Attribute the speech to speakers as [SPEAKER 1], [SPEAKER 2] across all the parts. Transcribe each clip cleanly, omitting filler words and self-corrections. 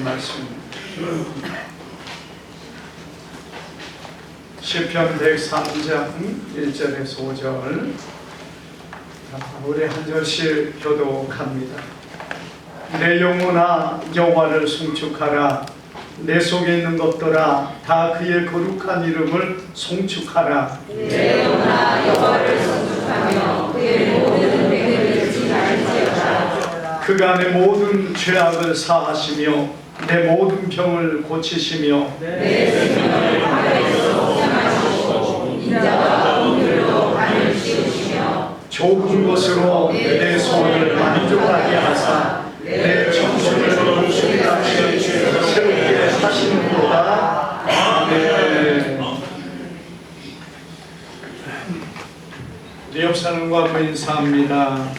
[SPEAKER 1] 말씀입니다. 시편 103장 1절에서 5절 우리 한 절씩 교독합니다. 내 영혼아 여호와를 송축하라. 내 속에 있는 것들아 다 그의 거룩한 이름을 송축하라.
[SPEAKER 2] 내 영혼아 여호와를 송축하며 그의 모든 은혜를 잊지 말지어다.
[SPEAKER 1] 그가 내 모든 죄악을 사하시며 내 모든 병을 고치시며
[SPEAKER 2] 내 생명을 바다에서 사하시고 인자와 공들로 간을 씌우시며
[SPEAKER 1] 좁은 곳으로 내 소원을 만족하게 하사 내 청춘을 목숨같이 새롭게 하시는도다. 아멘. 우리 옆 사람과 그 인사합니다.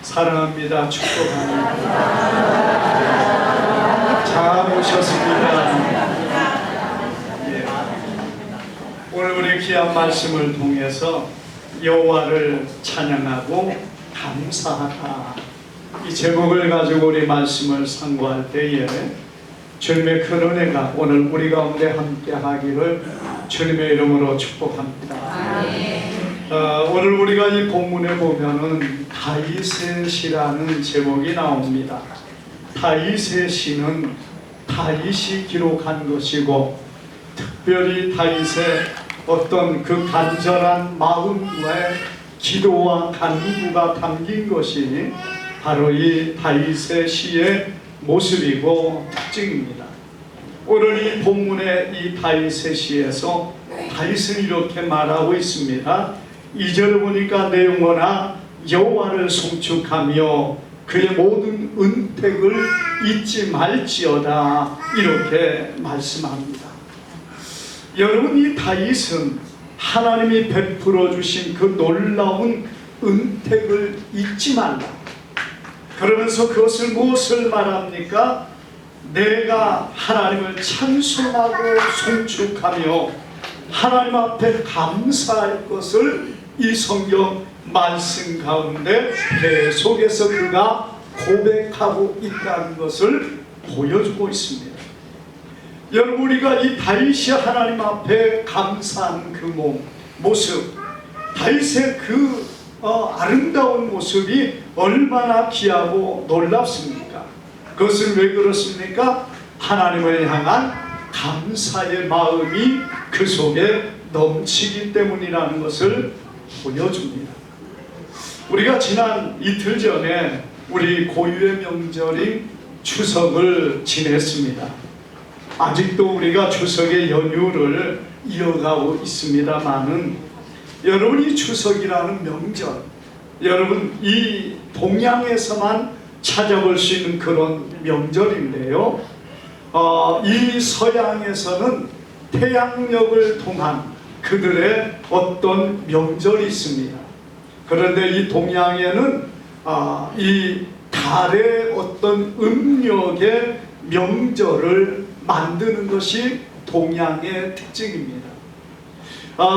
[SPEAKER 1] 사랑합니다. 축복합니다. 잘 오셨습니다. 오늘 우리 귀한 말씀을 통해서 여호와를 찬양하고 감사하다, 이 제목을 가지고 우리 말씀을 상고할 때에 주님의 큰 은혜가 오늘 우리 가운데 함께 하기를 주님의 이름으로 축복합니다. 오늘 우리가 이 본문에 보면은 다윗의 시라는 제목이 나옵니다. 다윗의 시는 다윗이 기록한 것이고, 특별히 다윗의 어떤 그 간절한 마음과 기도와 간구가 담긴 것이 바로 이 다윗의 시의 모습이고 특징입니다. 오늘 이 본문의 이 다윗의 시에서 다윗은 이렇게 말하고 있습니다. 2절을 보니까 내 영혼아 여호와를 송축하며 그의 모든 은택을 잊지 말지어다, 이렇게 말씀합니다. 여러분, 이 다윗은 하나님이 베풀어 주신 그 놀라운 은택을 잊지 말라. 그러면서 그것을 무엇을 말합니까? 내가 하나님을 찬송하고 송축하며 하나님 앞에 감사할 것을 이 성경 말씀 가운데 계속해서 그가 고백하고 있다는 것을 보여주고 있습니다. 여러분, 우리가 이 다윗이 하나님 앞에 감사하는 그 모습, 다윗의 그 아름다운 모습이 얼마나 귀하고 놀랍습니까? 그것은 왜 그렇습니까? 하나님을 향한 감사의 마음이 그 속에 넘치기 때문이라는 것을 보여줍니다. 우리가 지난 이틀 전에 우리 고유의 명절인 추석을 지냈습니다. 아직도 우리가 추석의 연휴를 이어가고 있습니다만은, 여러분, 이 추석이라는 명절, 여러분, 이 동양에서만 찾아볼 수 있는 그런 명절인데요, 이 서양에서는 태양력을 통한 그들의 어떤 명절이 있습니다. 그런데 이 동양에는 이 달의 어떤 음력의 명절을 만드는 것이 동양의 특징입니다.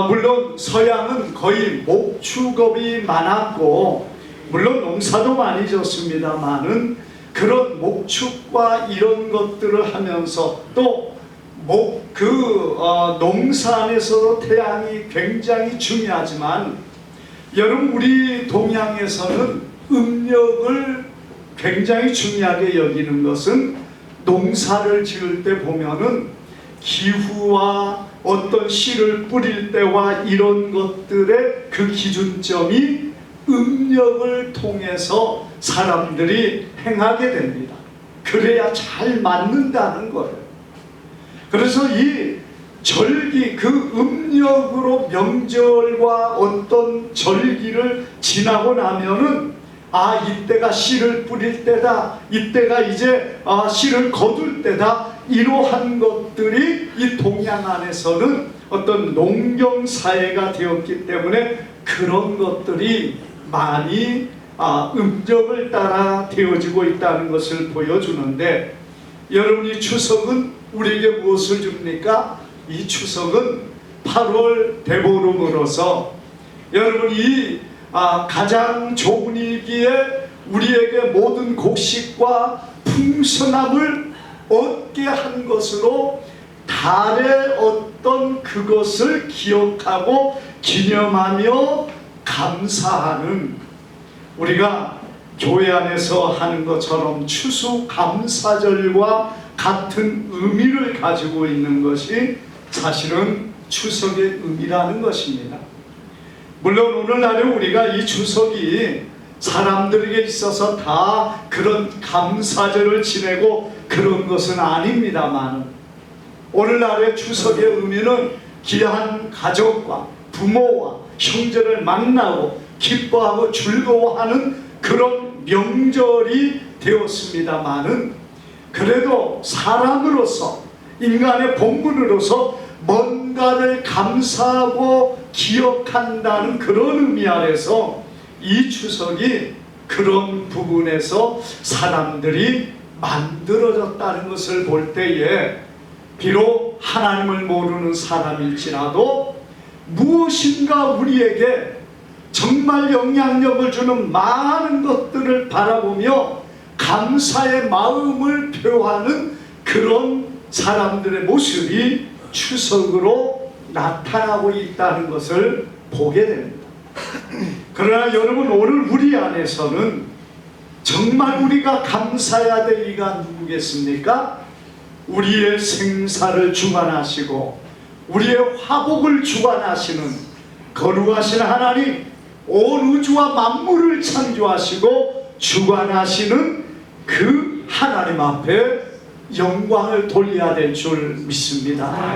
[SPEAKER 1] 물론 서양은 거의 목축업이 많았고, 물론 농사도 많이 졌습니다만은 그런 목축과 이런 것들을 하면서 또 농사 안에서 태양이 굉장히 중요하지만, 여러분, 우리 동양에서는 음력을 굉장히 중요하게 여기는 것은 농사를 지을 때 보면은 기후와 어떤 씨를 뿌릴 때와 이런 것들의 그 기준점이 음력을 통해서 사람들이 행하게 됩니다. 그래야 잘 맞는다는 거예요. 그래서 이 절기, 그 음력으로 명절과 어떤 절기를 지나고 나면은 이때가 씨를 뿌릴 때다, 이때가 이제 씨를 거둘 때다, 이러한 것들이 이 동양 안에서는 어떤 농경사회가 되었기 때문에 그런 것들이 많이 음력을 따라 되어지고 있다는 것을 보여주는데, 여러분, 이 추석은 우리에게 무엇을 줍니까? 이 추석은 8월 대보름으로서 여러분, 이 가장 좋은 일기에 우리에게 모든 곡식과 풍성함을 얻게 한 것으로 달의 어떤 그것을 기억하고 기념하며 감사하는, 우리가 교회 안에서 하는 것처럼 추수감사절과 같은 의미를 가지고 있는 것이 사실은 추석의 의미라는 것입니다. 물론 오늘날에 우리가 이 추석이 사람들에게 있어서 다 그런 감사절을 지내고 그런 것은 아닙니다만, 오늘날의 추석의 의미는 귀한 가족과 부모와 형제를 만나고 기뻐하고 즐거워하는 그런 명절이 되었습니다마는, 그래도 사람으로서, 인간의 본분으로서 뭔가를 감사하고 기억한다는 그런 의미 아래서 이 추석이 그런 부분에서 사람들이 만들어졌다는 것을 볼 때에, 비록 하나님을 모르는 사람일지라도 무엇인가 우리에게 정말 영향력을 주는 많은 것들을 바라보며 감사의 마음을 표하는 그런 사람들의 모습이 추석으로 나타나고 있다는 것을 보게 됩니다. 그러나 여러분, 오늘 우리 안에서는 정말 우리가 감사해야 될 이가 누구겠습니까? 우리의 생사를 주관하시고 우리의 화복을 주관하시는 거룩하신 하나님, 온 우주와 만물을 창조하시고 주관하시는 그 하나님 앞에 영광을 돌려야 될 줄 믿습니다.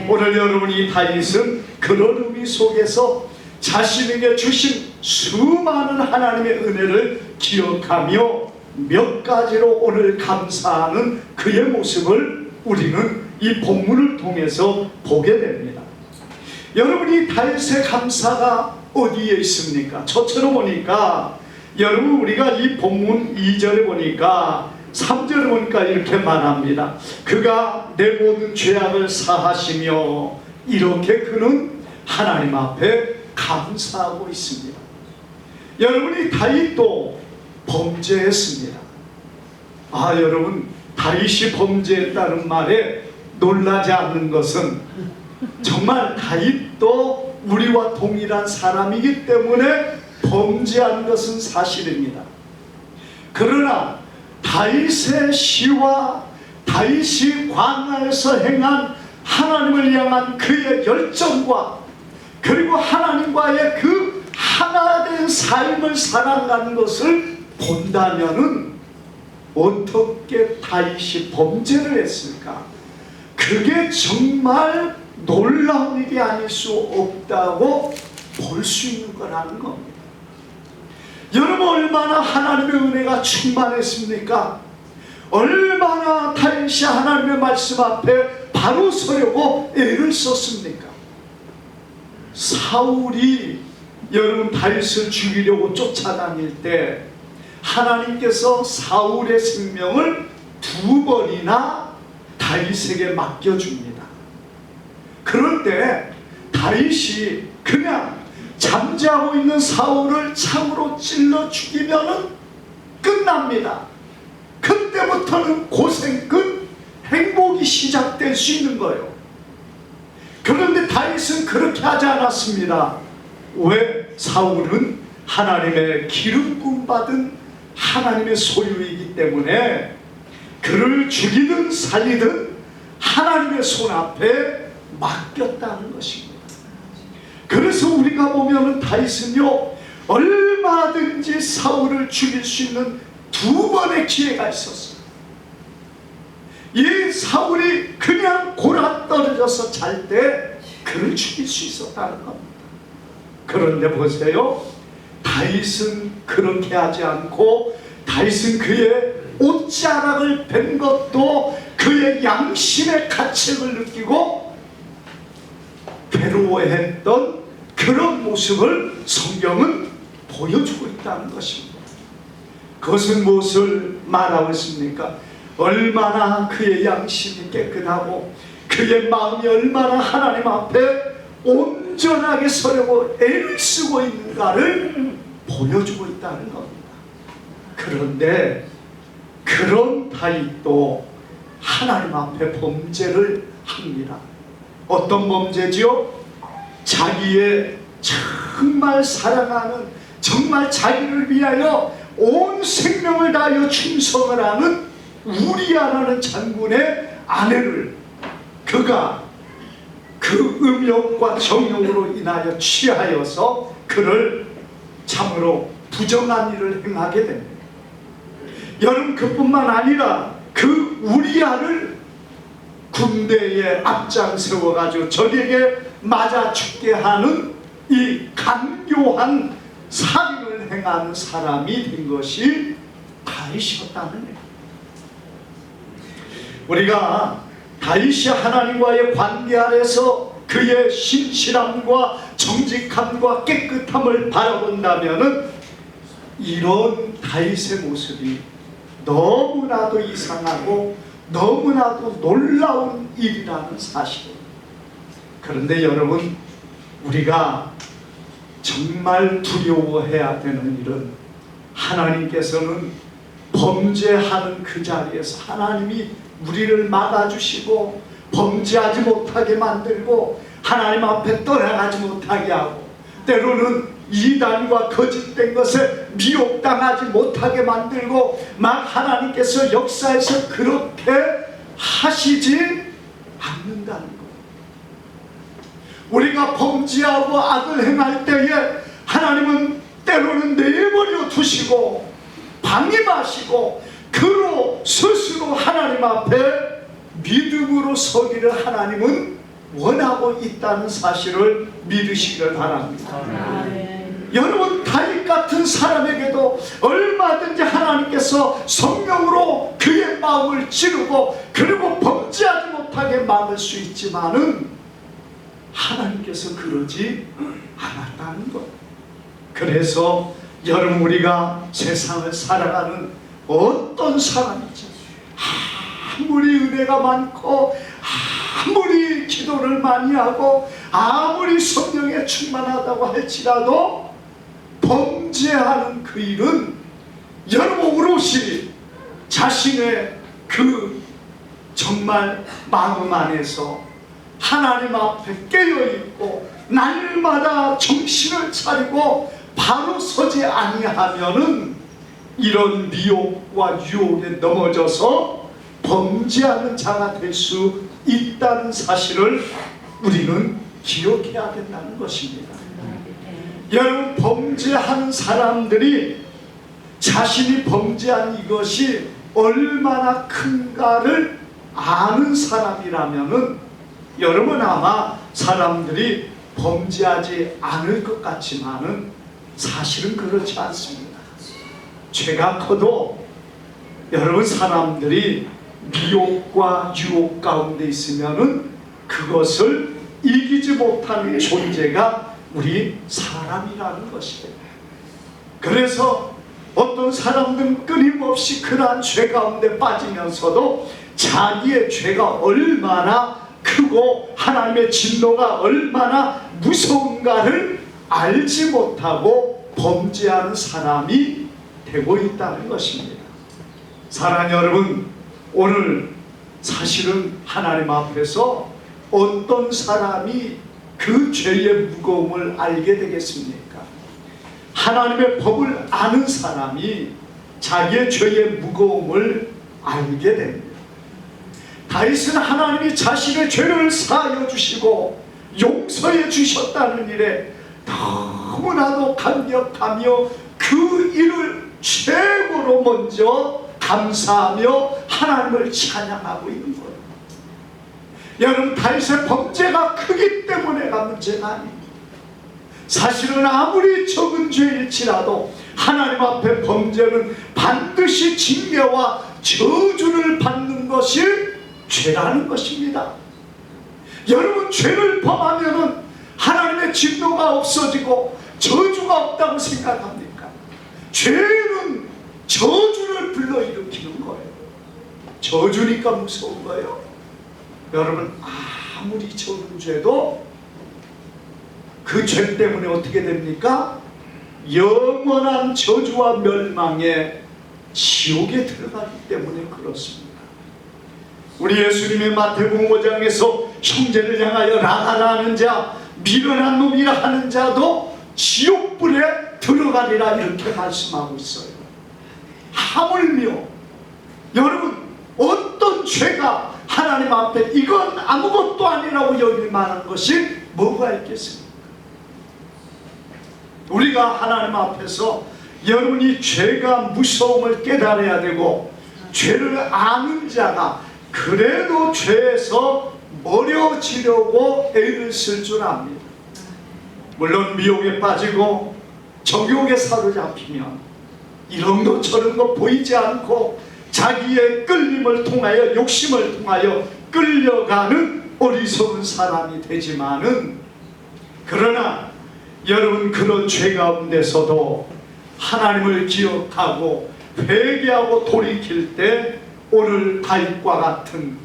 [SPEAKER 1] 오늘 여러분, 이 다윗은 그런 의미 속에서 자신에게 주신 수많은 하나님의 은혜를 기억하며 몇 가지로 오늘 감사하는 그의 모습을 우리는 이 본문을 통해서 보게 됩니다. 여러분이 다윗의 감사가 어디에 있습니까? 첫째로 보니까, 여러분, 우리가 이 본문 2절에 보니까, 3절에 보니까 이렇게 말합니다. 그가 내 모든 죄악을 사하시며, 이렇게 그는 하나님 앞에 감사하고 있습니다. 여러분이 다윗도 범죄했습니다. 여러분, 다윗이 범죄했다는 말에 놀라지 않는 것은, 정말 다윗도 우리와 동일한 사람이기 때문에 범죄한 것은 사실입니다. 그러나 다윗의 시와 다윗이 광야에서 행한 하나님을 향한 그의 열정과, 그리고 하나님과의 그 하나된 삶을 살아가는 것을 본다면은 어떻게 다윗이 범죄를 했을까? 그게 정말 놀라운 일이 아닐 수 없다고 볼 수 있는 거라는 겁니다. 여러분, 얼마나 하나님의 은혜가 충만했습니까? 얼마나 다윗이 하나님의 말씀 앞에 바로 서려고 애를 썼습니까? 사울이 여러분 다윗을 죽이려고 쫓아다닐 때 하나님께서 사울의 생명을 2번이나 다윗에게 맡겨줍니다. 그럴 때 다윗이 그냥 잠자고 있는 사울을 창으로 찔러 죽이면 끝납니다. 그때부터는 고생 끝, 행복이 시작될 수 있는 거예요. 그런데 다윗은 그렇게 하지 않았습니다. 왜? 사울은 하나님의 기름 부음 받은 하나님의 소유이기 때문에 그를 죽이든 살리든 하나님의 손 앞에 맡겼다는 것입니다. 그래서 우리가 보면 다윗은요, 얼마든지 사울을 죽일 수 있는 2번의 기회가 있었어요. 이 사울이 그냥 골아떨어져서 잘 때 그를 죽일 수 있었다는 겁니다. 그런데 보세요, 다윗은 그렇게 하지 않고, 다윗은 그의 옷자락을 뺀 것도 그의 양심의 가책을 느끼고 괴로워했던 그런 모습을 성경은 보여주고 있다는 것입니다. 그것은 무엇을 말하고 있습니까? 얼마나 그의 양심이 깨끗하고 그의 마음이 얼마나 하나님 앞에 온전하게 서려고 애를 쓰고 있는가를 보여주고 있다는 겁니다. 그런데 그런 다윗도 하나님 앞에 범죄를 합니다. 어떤 범죄지요? 자기의 정말 사랑하는, 정말 자기를 위하여 온 생명을 다하여 충성을 하는 우리아라는 장군의 아내를 그가 그 음욕과 정욕으로 인하여 취하여서 그를 참으로 부정한 일을 행하게 됩니다. 여러분, 그뿐만 아니라 그 우리아를 군대에 앞장 세워가지고 적에게 맞아 죽게 하는 이 간교한 살인을 행하는 사람이 된 것이 다윗이었다는 거예요. 우리가 다윗이 하나님과의 관계 아래서 그의 신실함과 정직함과 깨끗함을 바라본다면 이런 다윗의 모습이 너무나도 이상하고 너무나도 놀라운 일이라는 사실. 그런데 여러분, 우리가 정말 두려워해야 되는 일은 하나님께서는 범죄하는 그 자리에서 하나님이 우리를 막아주시고 범죄하지 못하게 만들고 하나님 앞에 떠나가지 못하게 하고 때로는 이단과 거짓된 것에 미혹당하지 못하게 만들고 막 하나님께서 역사에서 그렇게 하시지 않는다는 것. 우리가 범죄하고 악을 행할 때에 하나님은 때로는 내버려 두시고 방임하시고 그로 스스로 하나님 앞에 믿음으로 서기를 하나님은 원하고 있다는 사실을 믿으시기를 바랍니다. 여러분, 다윗 같은 사람에게도 얼마든지 하나님께서 성령으로 그의 마음을 찌르고 그리고 범죄하지 못하게 막을 수 있지만은 하나님께서 그러지 않았다는 것. 그래서 여러분, 우리가 세상을 살아가는 어떤 사람이죠, 아무리 은혜가 많고 아무리 기도를 많이 하고 아무리 성령에 충만하다고 할지라도 범죄하는 그 일은 여러분 오롯이 자신의 그 정말 마음 안에서 하나님 앞에 깨어있고 날마다 정신을 차리고 바로 서지 아니하면은 이런 미혹과 유혹에 넘어져서 범죄하는 자가 될 수 있다는 사실을 우리는 기억해야 된다는 것입니다. 여러분, 범죄하는 사람들이 자신이 범죄한 이것이 얼마나 큰가를 아는 사람이라면은 여러분 아마 사람들이 범죄하지 않을 것 같지만은 사실은 그렇지 않습니다. 죄가 커도 여러분 사람들이 미혹과 유혹 가운데 있으면은 그것을 이기지 못하는 존재가 우리 사람이라는 것입니다. 그래서 어떤 사람들은 끊임없이 그러한 죄 가운데 빠지면서도 자기의 죄가 얼마나 크고 하나님의 진노가 얼마나 무서운가를 알지 못하고 범죄하는 사람이 되고 있다는 것입니다. 사랑하는 여러분, 오늘 사실은 하나님 앞에서 어떤 사람이 그 죄의 무거움을 알게 되겠습니까? 하나님의 법을 아는 사람이 자기의 죄의 무거움을 알게 됩니다. 다윗은 하나님이 자신의 죄를 사하여 주시고 용서해 주셨다는 일에 너무나도 감격하며 그 일을 최고로 먼저 감사하며 하나님을 찬양하고 있는 거예요. 여러분, 다윗의 범죄가 크기 때문에가 문제가 아닙니다. 사실은 아무리 적은 죄일지라도 하나님 앞에 범죄는 반드시 징계와 저주를 받는 것이 죄라는 것입니다. 여러분, 죄를 범하면은 하나님의 진노가 없어지고 저주가 없다고 생각합니까? 죄는 저주를 불러일으키는 거예요. 저주니까 무서운 거예요. 여러분, 아무리 적은 죄도 그 죄 때문에 어떻게 됩니까? 영원한 저주와 멸망의 지옥에 들어가기 때문에 그렇습니다. 우리 예수님의 마태복음 5장에서 형제를 향하여 나가라는 자, 미련한 놈이라 하는 자도 지옥불에 들어가리라 이렇게 말씀하고 있어요. 하물며 여러분, 어떤 죄가 하나님 앞에 이건 아무것도 아니라고 여길 만한 것이 뭐가 있겠습니까? 우리가 하나님 앞에서 여러분이 죄가 무서움을 깨달아야 되고, 죄를 아는 자가 그래도 죄에서 멀어지려고 애를 쓸 줄 압니다. 물론 미혹에 빠지고 정욕에 사로잡히면 이런 것 저런 것 보이지 않고 자기의 끌림을 통하여, 욕심을 통하여 끌려가는 어리석은 사람이 되지만은, 그러나 여러분, 그런 죄 가운데서도 하나님을 기억하고 회개하고 돌이킬 때 오늘 다윗과 같은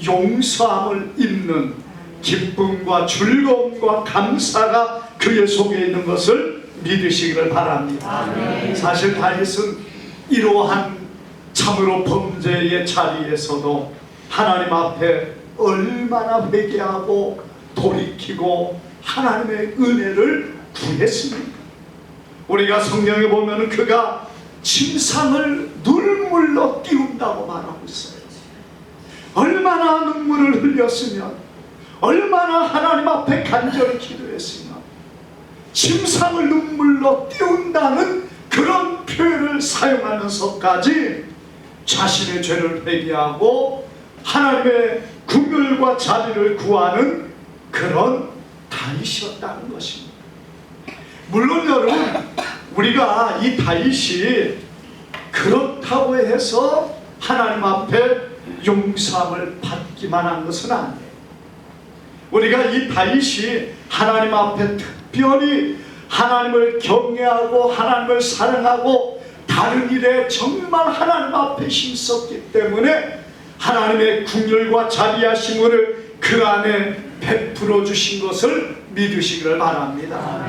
[SPEAKER 1] 용서함을 입는 기쁨과 즐거움과 감사가 그의 속에 있는 것을 믿으시기를 바랍니다.
[SPEAKER 2] 아멘.
[SPEAKER 1] 사실 다윗은 이러한 참으로 범죄의 자리에서도 하나님 앞에 얼마나 회개하고 돌이키고 하나님의 은혜를 구했습니까? 우리가 성경에 보면 그가 침상을 눈물로 띄운다고 말하고 있어요. 얼마나 눈물을 흘렸으면, 얼마나 하나님 앞에 간절히 기도했으면 침상을 눈물로 띄운다는 그런 표현을 사용하면서까지 자신의 죄를 회개하고 하나님의 긍휼과 자비를 구하는 그런 다윗이었다는 것입니다. 물론 여러분, 우리가 이 다윗이 그렇다고 해서 하나님 앞에 용서함을 받기만 한 것은 아니에요. 우리가 이 다윗이 하나님 앞에 특별히 하나님을 경외하고 하나님을 사랑하고 다른 일에 정말 하나님 앞에 힘썼기 때문에 하나님의 긍휼과 자비하심을 그 안에 베풀어 주신 것을 믿으시기를 바랍니다.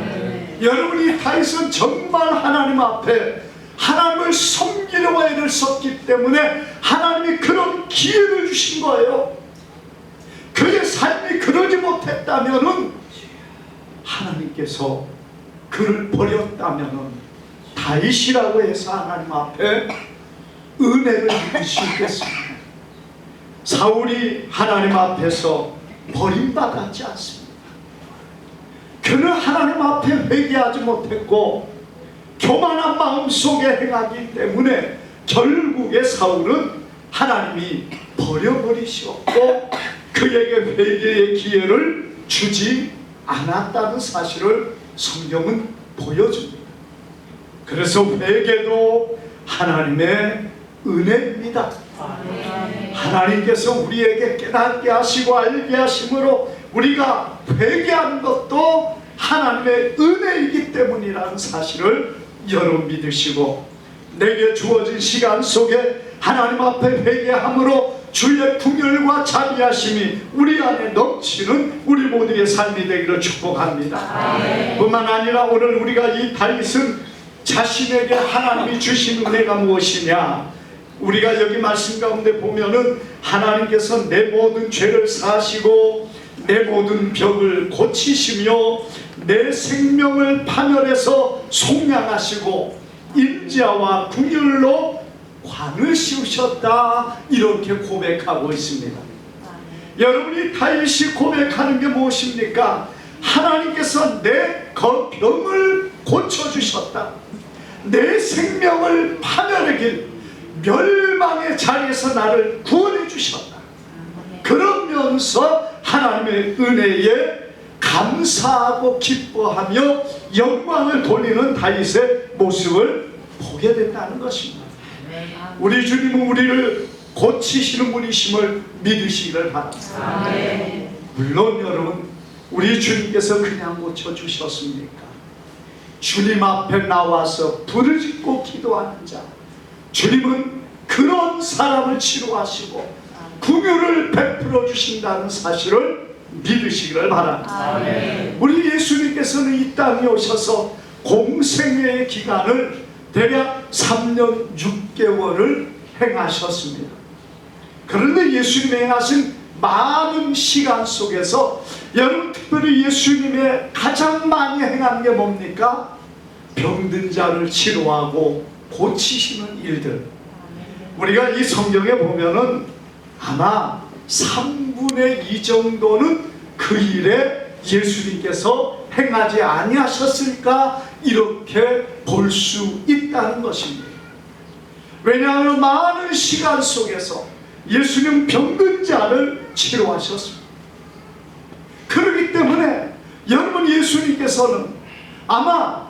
[SPEAKER 1] 여러분이 다윗은 정말 하나님 앞에 하나님을 섬기려고 애를 썼기 때문에 하나님이 그런 기회를 주신 거예요. 그의 삶이 그러지 못했다면은, 하나님께서 그를 버렸다면은 다윗이라고 해서 하나님 앞에 은혜를 입을 수 있겠습니다. 사울이 하나님 앞에서 버림받았지 않습니다. 그는 하나님 앞에 회개하지 못했고 교만한 마음 속에 행하기 때문에 결국에 사울은 하나님이 버려버리셨고 그에게 회개의 기회를 주지 않았다는 사실을 성경은 보여줍니다. 그래서 회개도 하나님의 은혜입니다. 하나님께서 우리에게 깨닫게 하시고 알게 하심으로 우리가 회개하는 것도 하나님의 은혜이기 때문이라는 사실을 여러분 믿으시고, 내게 주어진 시간 속에 하나님 앞에 회개함으로 주의 긍휼과 자비하심이 우리 안에 넘치는 우리 모두의 삶이 되기를 축복합니다. 뿐만 아니라 오늘 우리가 이 다윗은 자신에게 하나님이 주신 은혜가 무엇이냐, 우리가 여기 말씀 가운데 보면은 하나님께서 내 모든 죄를 사하시고 내 모든 병을 고치시며 내 생명을 파멸해서 속량하시고 인자와 긍휼로 관을 씌우셨다, 이렇게 고백하고 있습니다. 여러분이 다윗이 고백하는 게 무엇입니까? 하나님께서 내 병을 고쳐주셨다, 내 생명을 파멸하길 멸망의 자리에서 나를 구원해 주셨다. 그러면서 하나님의 은혜에 감사하고 기뻐하며 영광을 돌리는 다윗의 모습을 보게 된다는 것입니다. 우리 주님은 우리를 고치시는 분이심을 믿으시기를 바랍니다. 물론 여러분, 우리 주님께서 그냥 고쳐주셨습니까? 주님 앞에 나와서 부르짖고 기도하는 자, 주님은 그런 사람을 치료하시고 긍휼을 베풀어 주신다는 사실을 믿으시기를 바랍니다. 우리 예수님께서는 이 땅에 오셔서 공생애의 기간을 대략 3년 6개월을 행하셨습니다. 그런데 예수님이 행하신 많은 시간 속에서 여러분 특별히 예수님의 가장 많이 행한 게 뭡니까? 병든 자를 치료하고 고치시는 일들. 우리가 이 성경에 보면은 아마 3분의 2 정도는 그 일에 예수님께서 행하지 아니하셨을까 이렇게 볼 수 있다는 것입니다. 왜냐하면 많은 시간 속에서 예수님 병든 자를 치료하셨습니다. 그렇기 때문에 여러분 예수님께서는 아마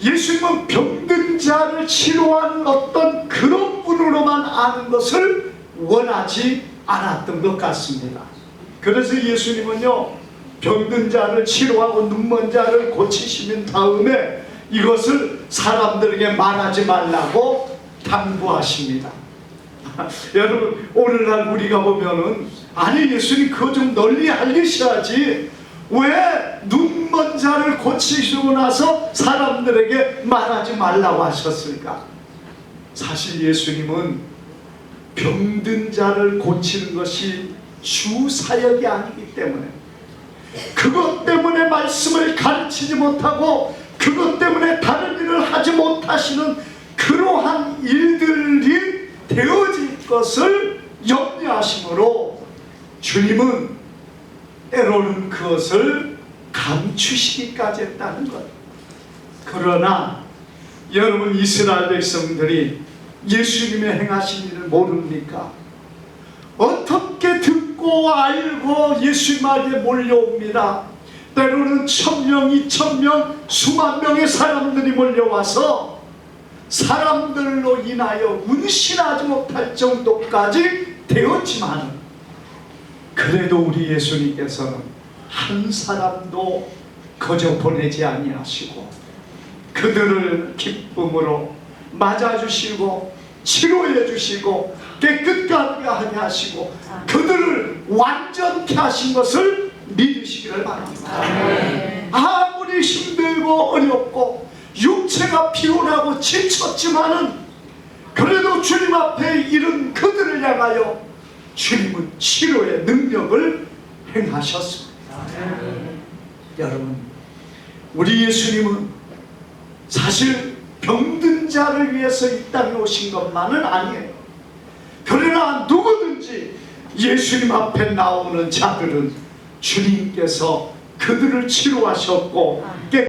[SPEAKER 1] 예수님은 병든 자를 치료하는 어떤 그런 분으로만 아는 것을 원하지 않았던 것 같습니다. 그래서 예수님은요 병든 자를 치료하고 눈먼 자를 고치시는 다음에 이것을 사람들에게 말하지 말라고 당부하십니다. 여러분 오늘날 우리가 보면은 아니 예수님 그거 좀 널리 알리셔야지 왜 눈먼 자를 고치시고 나서 사람들에게 말하지 말라고 하셨을까? 사실 예수님은 병든 자를 고치는 것이 주 사역이 아니기 때문에 그것 때문에 말씀을 가르치지 못하고 그것 때문에 다른 일을 하지 못하시는 그러한 일들이 되어질 것을 염려하심으로 주님은 때로는 그것을 감추시기까지 했다는 것. 그러나 여러분 이스라엘 백성들이 예수님의 행하신 일을 모릅니까? 어떻게 듣고 알고 예수님에게 몰려옵니다. 때로는 1000명, 2000명, 수만 명의 사람들이 몰려와서 사람들로 인하여 운신하지 못할 정도까지 되었지만 그래도 우리 예수님께서는 한 사람도 거저 보내지 아니하시고 그들을 기쁨으로 맞아주시고 치료해 주시고 깨끗하게 하게 하시고 그들을 완전케 하신 것을 믿으시기를 바랍니다. 아무리 힘들고 어렵고 육체가 피곤하고 지쳤지만은 그래도 주님 앞에 이른 그들을 향하여 주님은 치료의 능력을 행하셨습니다. 여러분 우리 예수님은 사실 병든 자를 위해서 이 땅에 오신 것만은 아니에요. 그러나 누구든지 예수님 앞에 나오는 자들은 주님께서 그들을 치료하셨고